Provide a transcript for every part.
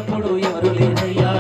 లేనప్పుడు ఎవరు లేరయ్యా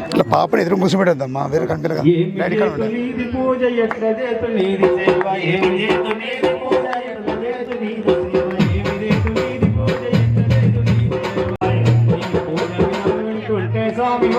ఇట్లా పాపని ఎదురు మూసిపెట్టద్దమ్మా వేరే కనిపించగా పూజ ఎట్లా చేతు నీది సేవ ఏమి చేతు నీది పూజ ఎట్లా చేతు నీది సేవ ఏమి చేతు నీది పూజ ఎట్లా చేతు నీది సేవ పూజ వింటుంటే స్వామి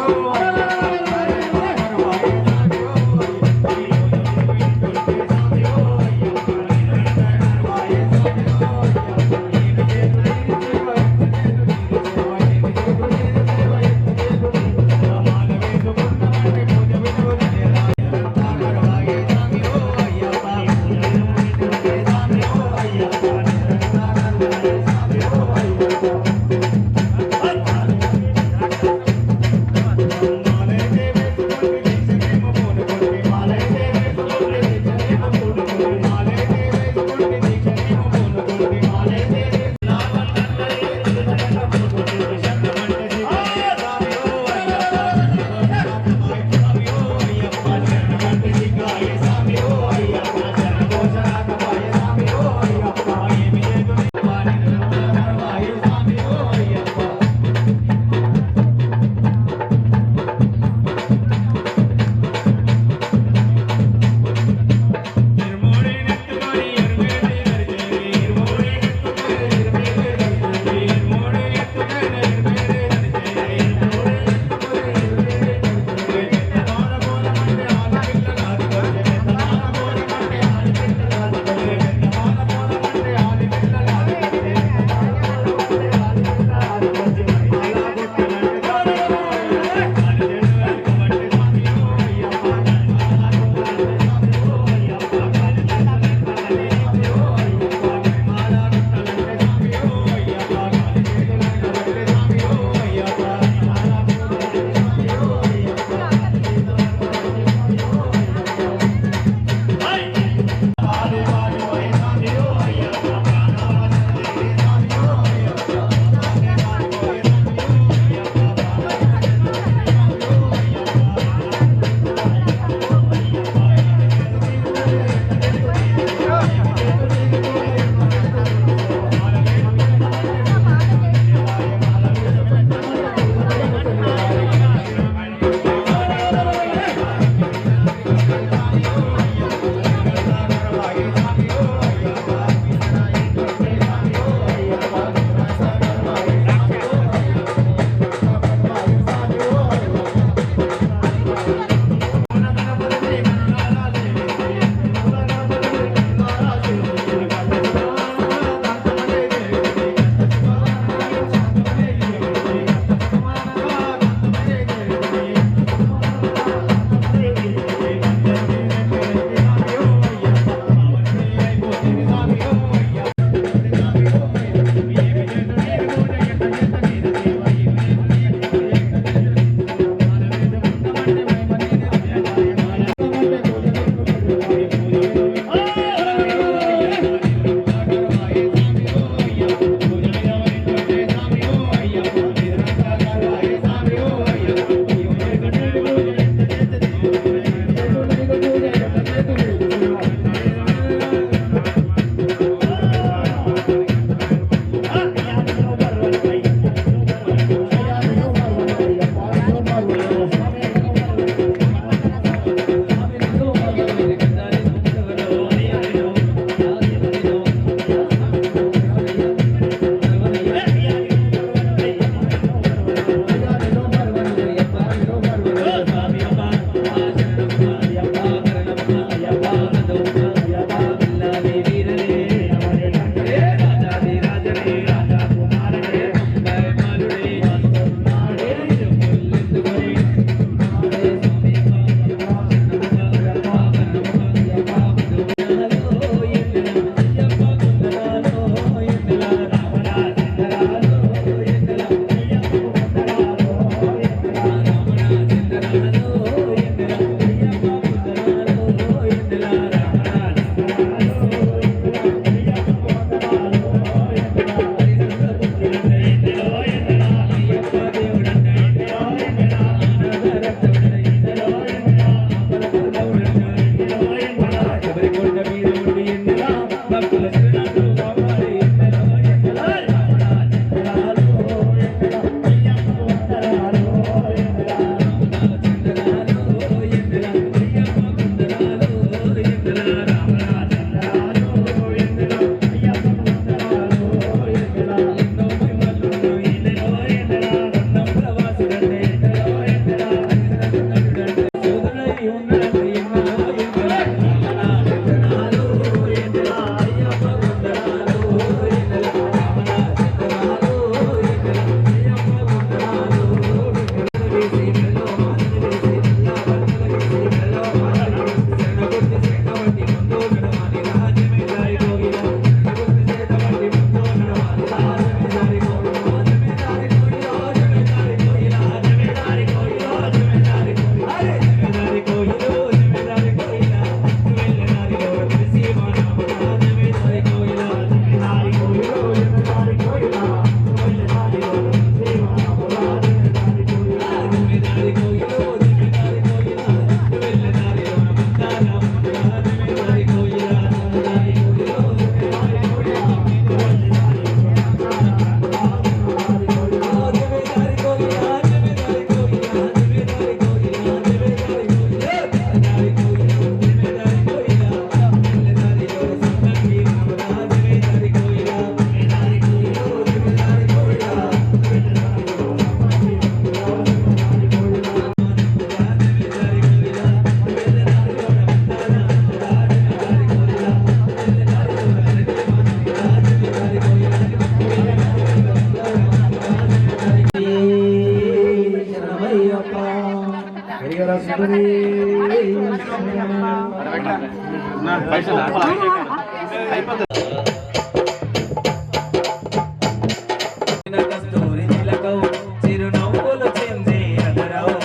కస్తూరి తిలకం చిరునవ్వులు చెందే అదరవు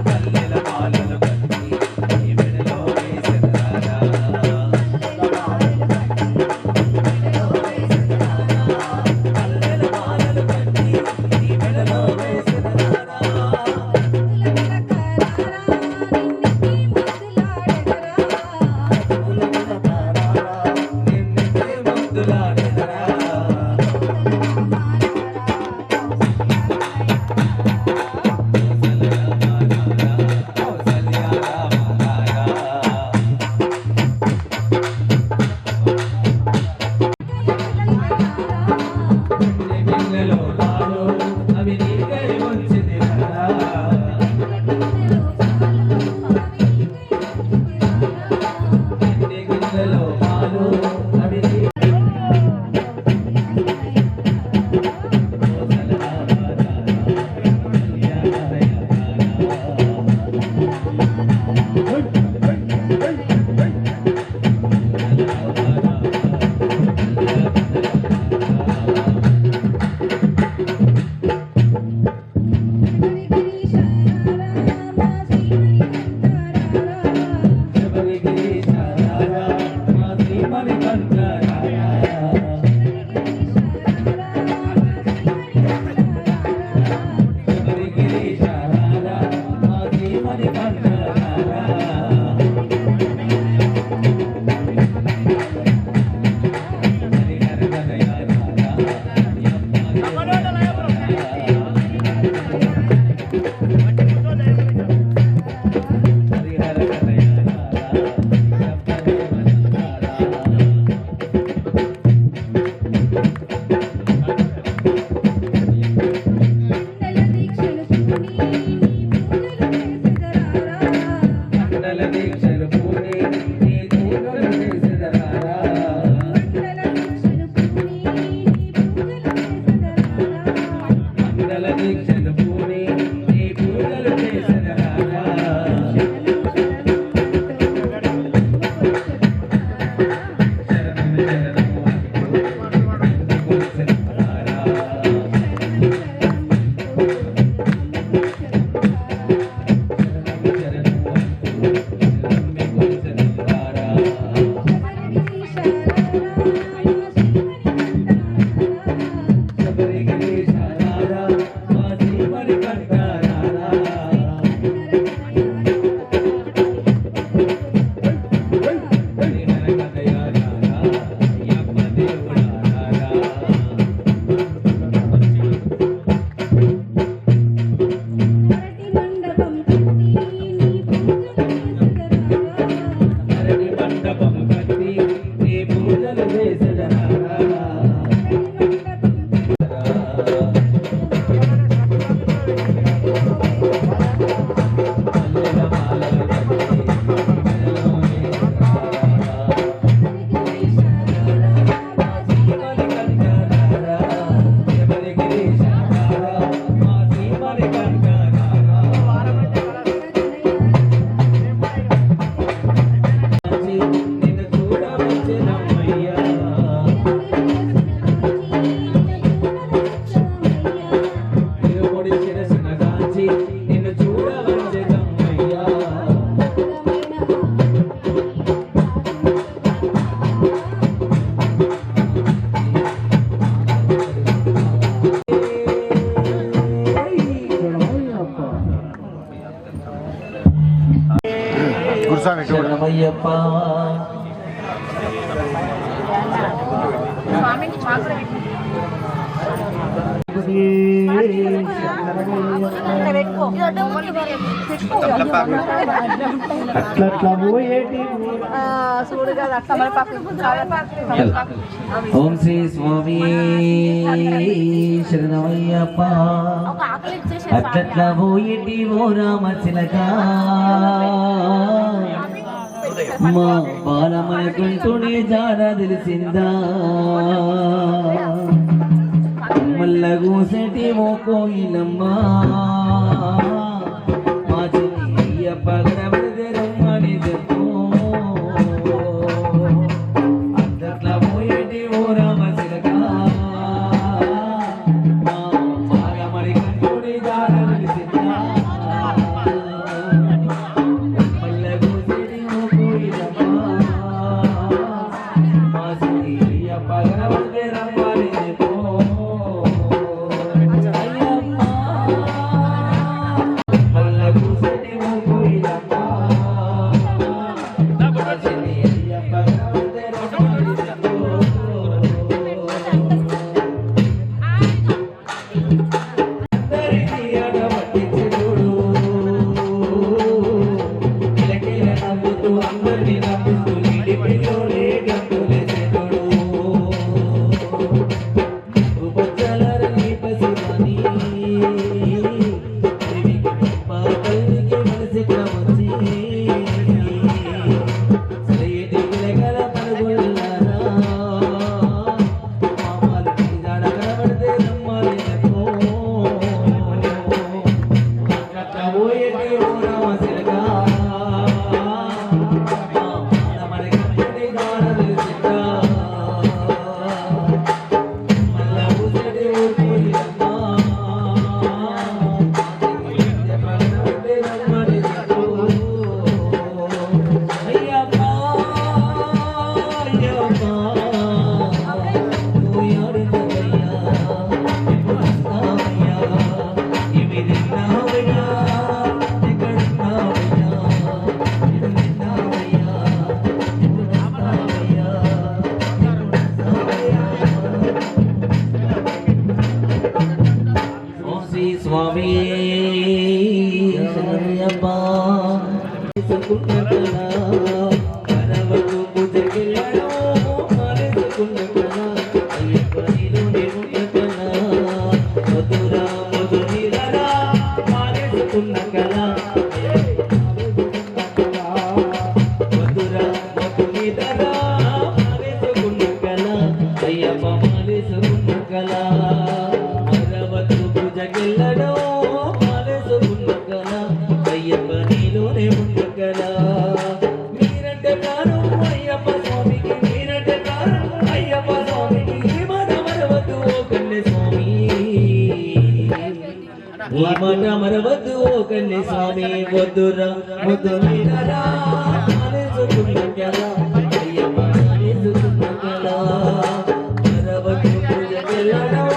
కల్లెల మాలలు కట్టి నీ మెడలో వేసెదరారా కల్లెల మాలలు కట్టి నీ మెడలో వేసెదరారా శరణమయ్యప్ప అట్లా పోయేటి ఓం శ్రీ స్వామి శరణమయ్యప్ప అట్లట్లా పోయేటి ఓ రామ చిలక మా బాలమనుకుంటూనే జారా తెలిసిందా మల్ల కూసేటి ఓ కోయిలమ్మా మా చెల్లి అయ్యప్ప గడబడితే రమ్మని చెప్పు అట్లా పోయేటి ఓ రామ చిలక మా బాలమనుకుంటూనే జారా తెలిసిందా మల్ల కూసేటి ఓ కోయిలమ్మా మా చెల్లి అయ్యప్ప గడబడితే రమ్మని చెప్పు స్వామి శరణయ్యప్ప కరవకు పూజకెళ్ళను మారేసుకున్న కళ అయ్యప్ప నీలోనే ఉన్న కళ మధురా మధునిరరా మారేసుకున్న కళ మధురా మధునిరరా మారేసుకున్న కళ అయ్యప్ప మారేసుకున్న కళ జగెల్లడో మాలేసుకున్న కళ అయ్యప్ప నీలోనే ఉన్న కళ మీరంటే ప్రాణం అయ్యప్ప స్వామికి మీరంటే ప్రాణం అయ్యప్ప స్వామికి ఈ మాట మరవద్దు ఓ కన్నె స్వామి ఈ మాట మరవద్దు ఓ కన్నె స్వామి వద్దురా వద్దు మీరరా మాలేసుకున్న కళ అయ్యప్ప మాలేసుకున్న కళ మరవద్దు జగెల్లడో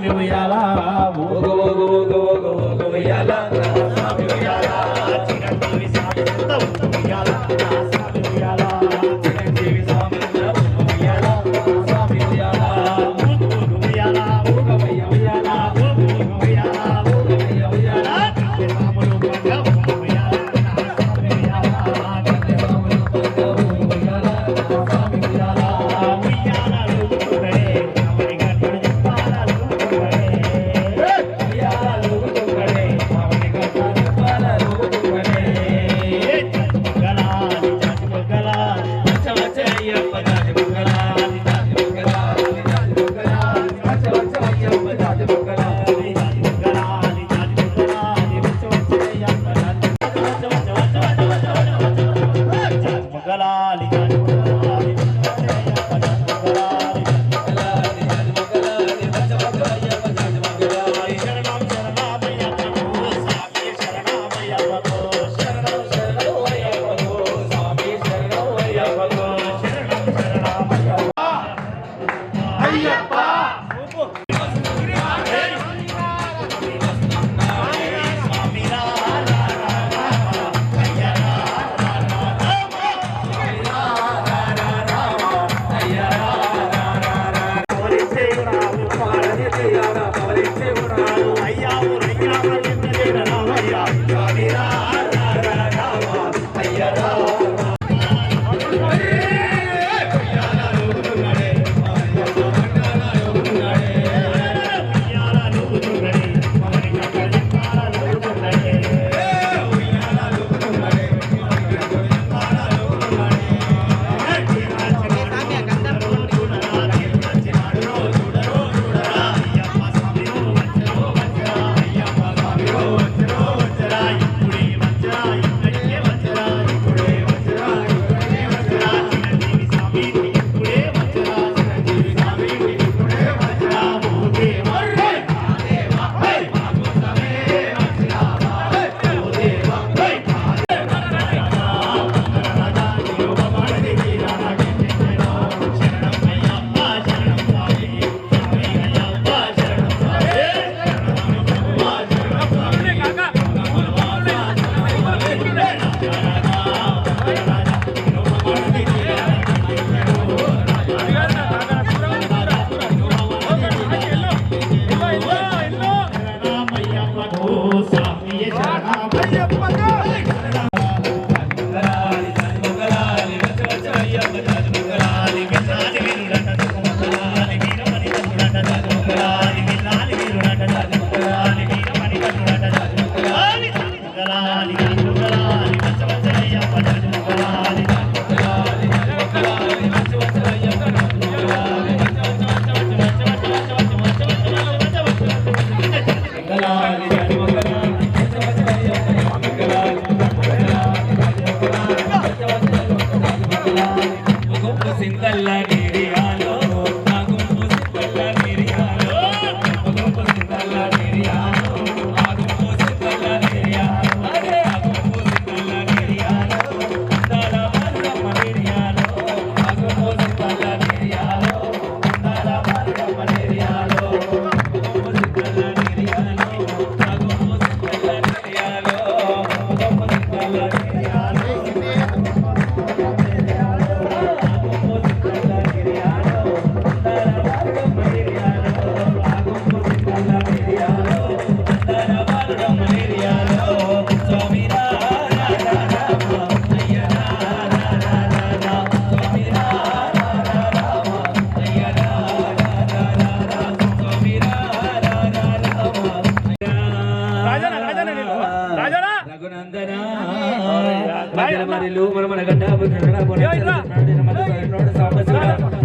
స్వామి ఉయ్యాల ఓగ ఓగ ఓగ ఓగ ఓగ ఉయ్యాల స్వామి ఉయ్యాల చిరంజీవి స్వామి ఉయ్యాల స్వామి ఉయ్యాల చిరంజీవి స్వామి ఉయ్యాల స్వామి ఉయ్యాల ఉయ్యాల ఊగవయ్య ఉయ్యాల ఉయ్యాల ఊగవయ్య ఉయ్యాల రాములు పంగ ఉయ్యాల స్వామి ఉయ్యాల రాములు పంగ ఉయ్యాల స్వామి ఉయ్యాల ఉయ్యాలలు ఊగుతుండే రాముని గట్టుడు చెప్పాలలు ఊగుతుండే ఉయ్యాల ఊగుతుండే స్వామి గట్టు చెప్పాల ఊగుతుండే గలాలి జాతి గలాలి వచ్చ వచ్చ అయ్యప్ప జాతి బుగ్గలాలి జాతి బుగ్గలాలి జాతి బుగ్గలాలి వచ్చ వచ్చ అయ్యప్ప జాతి బుగ్గలాలి గలాలి జాతి గలాలి వచ్చ వచ్చ అయ్యప్ప జాతి గలాలి జాతి గలాలి శరణం శరణమయ్యప్ప స్వామి శరణమయ్యప్ప శరణం శరణమయ్యప్ప అయ్యప్ప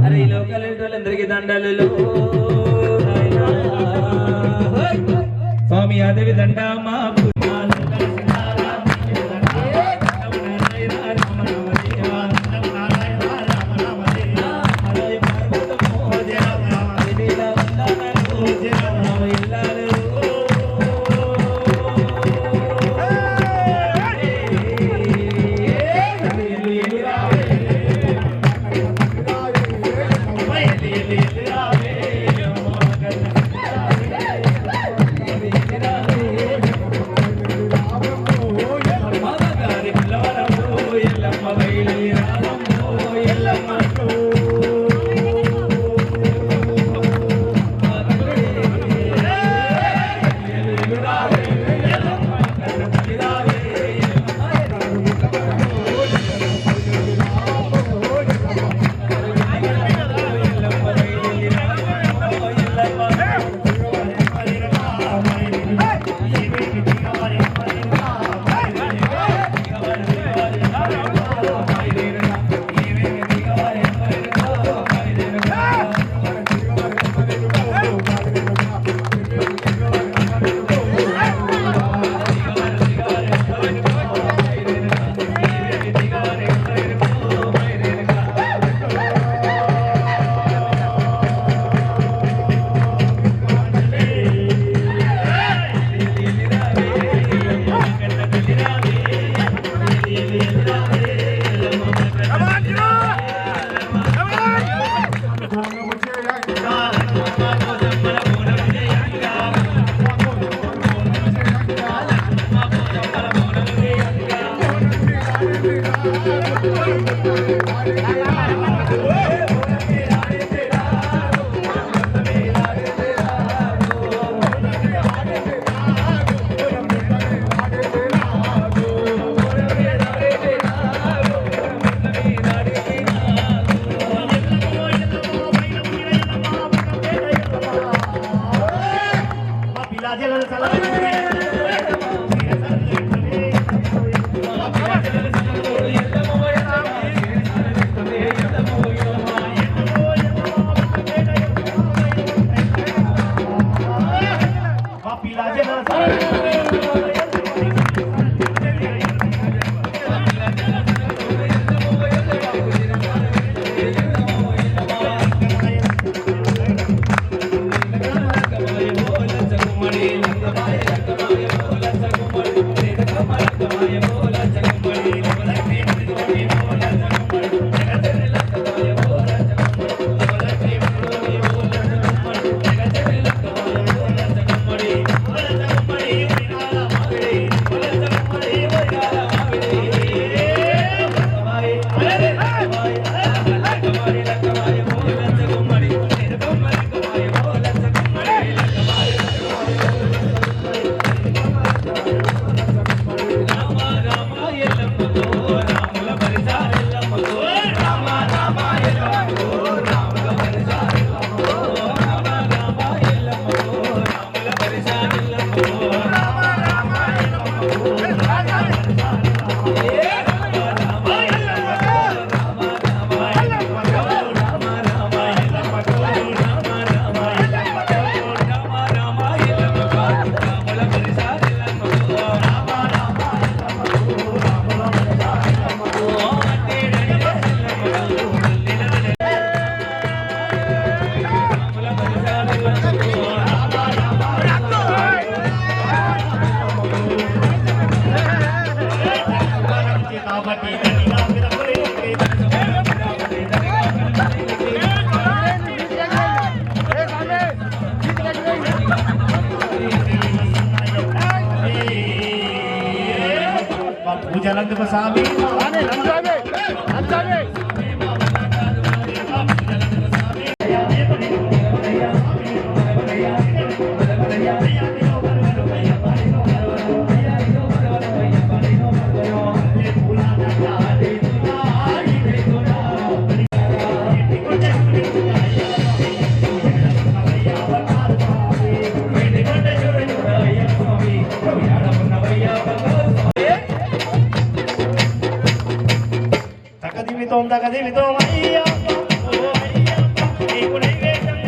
అరే లోకలందరికీ దండలు స్వామి అదేవి దండ మా ఎందుకు స్వామి తగదిమితో అయ్యా నీకు నైవేద్యం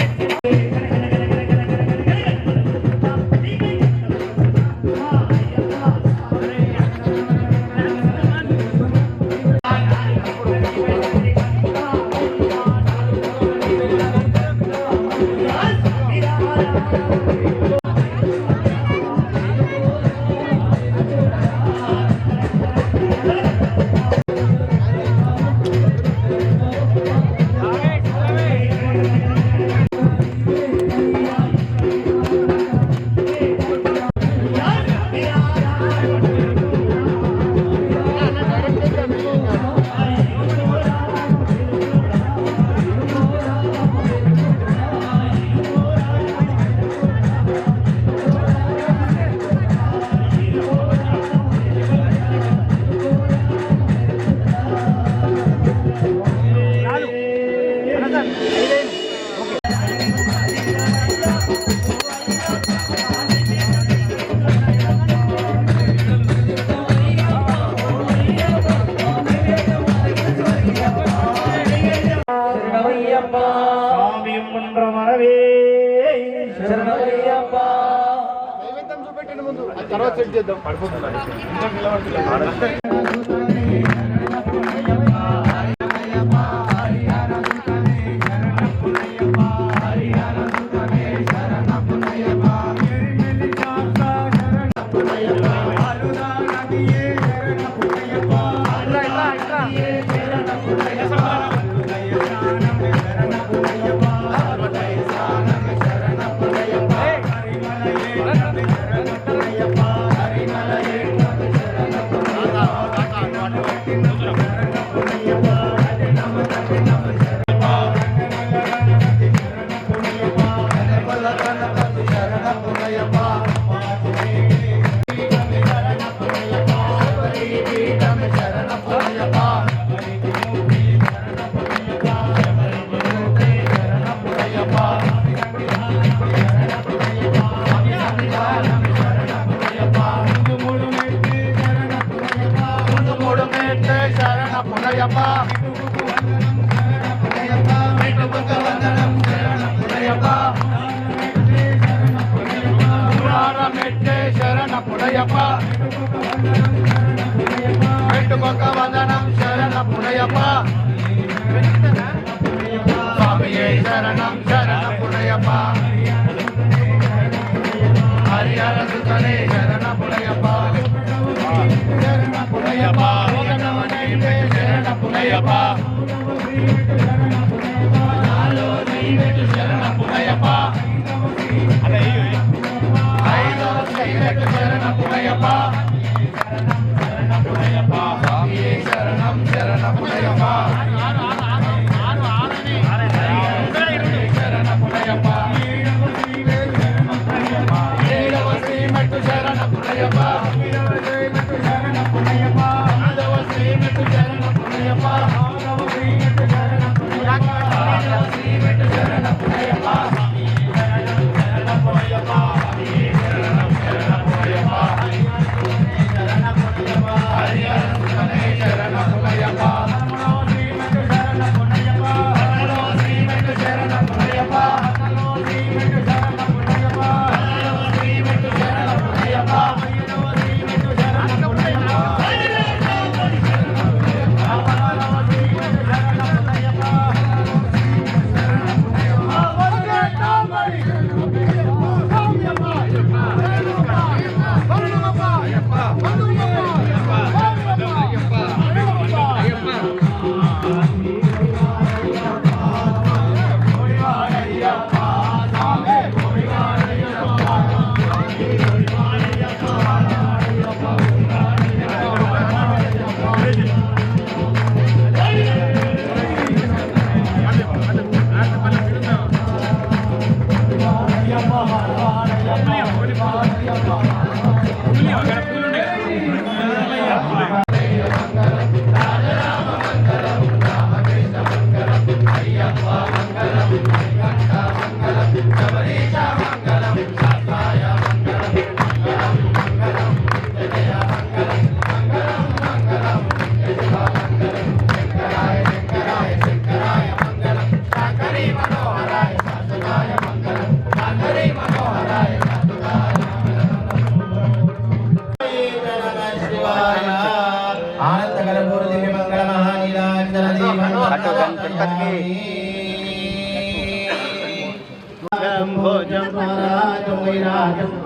స్వామి ముండ్ర మనవే తర్వాత సెట్ చేద్దాం పడిపోతుంది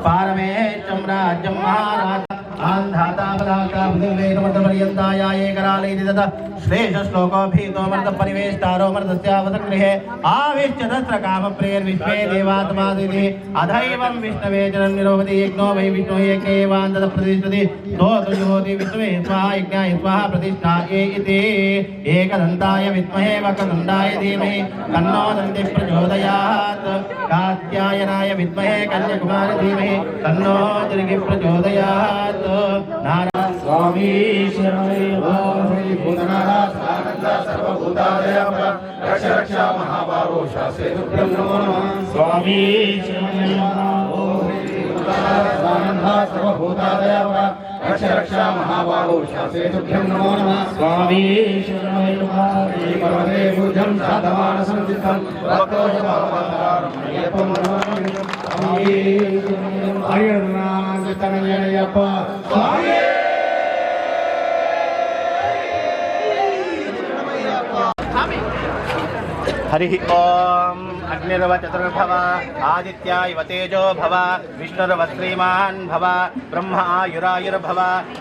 पारमेशं राज्यं महाराज आन्धातापदाकापर्यन्ताय एकरालयति तथा श्रेष्ठश्लोको भीतो मर्दपरिवेष्टारो मर्दस्यावसङ्गृहे आविश्य तस्त्रकामप्रियर्विश्वे देवात्मादिति अधैवं विष्णवे जनं निरोपति यज्ञो वै विष्णो यज्ञेवान् तत्प्रतिष्ठति स्तोत्रजुहोति विष्णवे स्वाहा यज्ञाय स्वाहा प्रतिष्ठायै इति एकदन्ताय विद्महे वक्रतुण्डाय धीमहि तन्नो दन्तिः प्रचोदयात् कात्यायनाय विद्महे कन्याकुमारी धीमहि तन्नो दुर्गिः प्रचोदयात् नारायण स्वामी सर्वभूतादय रक्ष रक्षा महाबाहो शास्त्रे तुभ्यं नमो नमः स्वामी सर्वभूतादय रक्ष रक्षा महाबाहो शास्त्रे तुभ्यं नमो नमः स्वामी पर्वते भुजं साधमानसं चित्तं भक्तोजभावन्तरारमणीयत्वं नमामि अयर्नागतनयनयप स्वामी हरि ओम अग्निर्व चतुर्भव आदित्या इव तेजो भव विष्णुर्व श्रीमान् भव ब्रह्म आयुरायुर्भव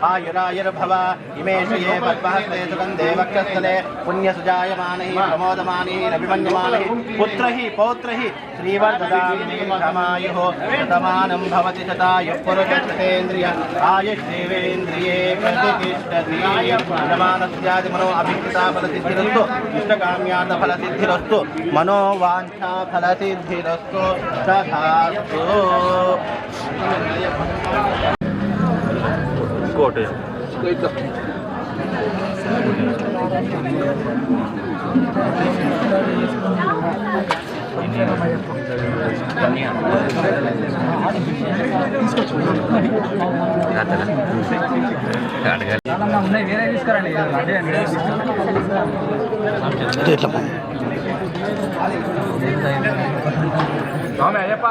आयुरायुर्भव इमेष ये पद्महस्ते सुगन्धे वक्षस्थले पुण्यसुजायमानैः प्रमोदमानैरभिमन्यमानैः पुत्रैः पौत्रैः श्रीवर्धदामायुः शतमानं भवति शतायुः पुरुषेन्द्रिय आयुष्देवेन्द्रिये प्रतिष्ठति यजमानस्यादिमनो अभिकृता फलसिद्धिरस्तु इष्टकाम्यात् फलसिद्धिरस्तु मनोवाञ्छा फलसिद्धिरस्तु तथास्तु कोटे ఉన్నాయి వేరే తీసుకురండి స్వామి అయ్యప్ప